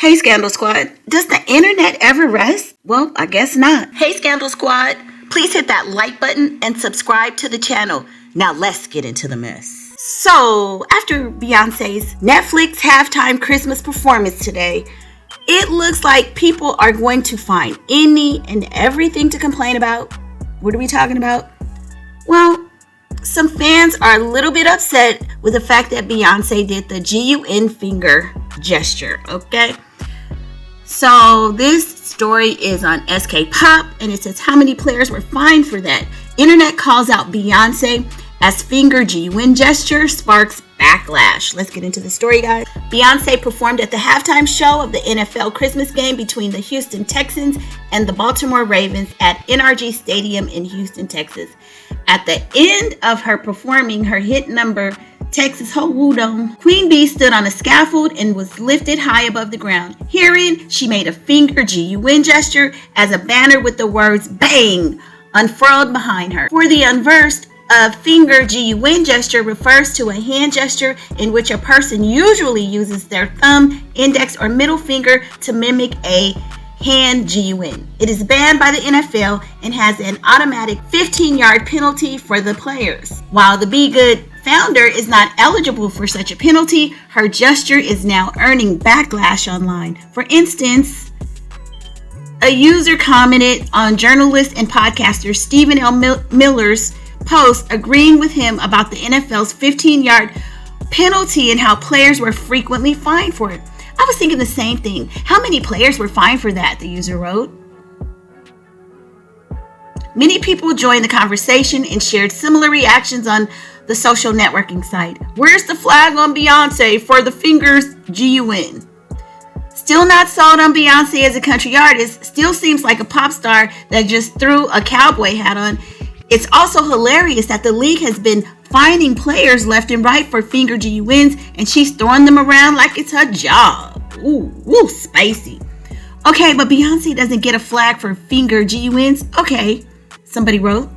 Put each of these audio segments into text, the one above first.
Hey, Scandal Squad. Does the internet ever rest? Well, I guess not. Hey, Scandal Squad. Please hit that like button and subscribe to the channel. Now let's get into the mess. So, after Beyonce's Netflix halftime Christmas performance today, it looks like people are going to find any and everything to complain about. What are we talking about? Well, some fans are a little bit upset with the fact that Beyonce did the GUN finger gesture, okay? So this story is on SK Pop, and it says how many players were fined for that. Internet calls out Beyonce as finger GUN gesture sparks backlash. Let's get into the story, guys. Beyonce performed at the halftime show of the NFL Christmas game between the Houston Texans and the Baltimore Ravens at Arrowhead Stadium in Houston, Texas. At the end of her performing her hit number, Texas Hold'em, Queen Bee stood on a scaffold and was lifted high above the ground. Herein, she made a finger GUN gesture as a banner with the words "Bang" unfurled behind her. For the unversed, a finger GUN gesture refers to a hand gesture in which a person usually uses their thumb, index, or middle finger to mimic a hand GUN. It is banned by the NFL and has an automatic 15-yard penalty for the players. While the Be Good founder is not eligible for such a penalty, her gesture is now earning backlash online. For instance, a user commented on journalist and podcaster Stephen L. Miller's post agreeing with him about the NFL's 15-yard penalty and how players were frequently fined for it. I was thinking the same thing. How many players were fined for that? The user wrote. Many people joined the conversation and shared similar reactions on the social networking site. Where's the flag on Beyonce for the fingers GUN? Still not sold on Beyonce as a country artist. Still seems like a pop star that just threw a cowboy hat on. It's also hilarious that the league has been fining players left and right for finger GUNs, and she's throwing them around like it's her job. Ooh, spicy. Okay, but Beyonce doesn't get a flag for finger GUNs. Okay, somebody wrote.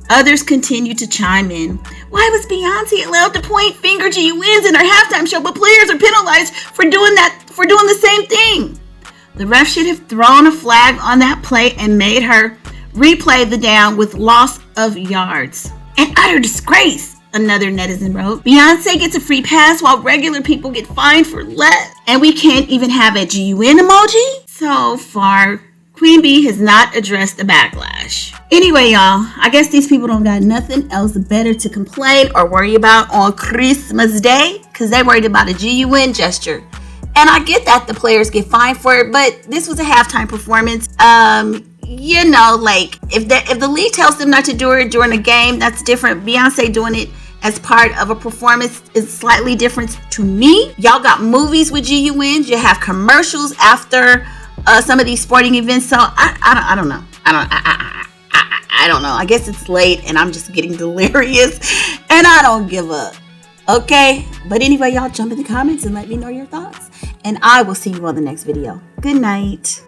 Others continue to chime in. Why was Beyonce allowed to point finger GUNs in her halftime show, but players are penalized for doing the same thing? The ref should have thrown a flag on that play and made her replay the down with loss of yards. An utter disgrace, another netizen wrote. Beyonce gets a free pass while regular people get fined for less. And we can't even have a GUN emoji? So far, Queen Bee has not addressed the backlash. Anyway, y'all, I guess these people don't got nothing else better to complain or worry about on Christmas Day because they worried about a GUN gesture. And I get that the players get fined for it, but this was a halftime performance. You know, like if the league tells them not to do it during a game, that's different. Beyonce doing it as part of a performance is slightly different to me. Y'all got movies with GUNs. You have commercials after some of these sporting events. So I don't know. I don't know. I guess it's late and I'm just getting delirious and I don't give up. Okay. But anyway, y'all jump in the comments and let me know your thoughts. And I will see you on the next video. Good night.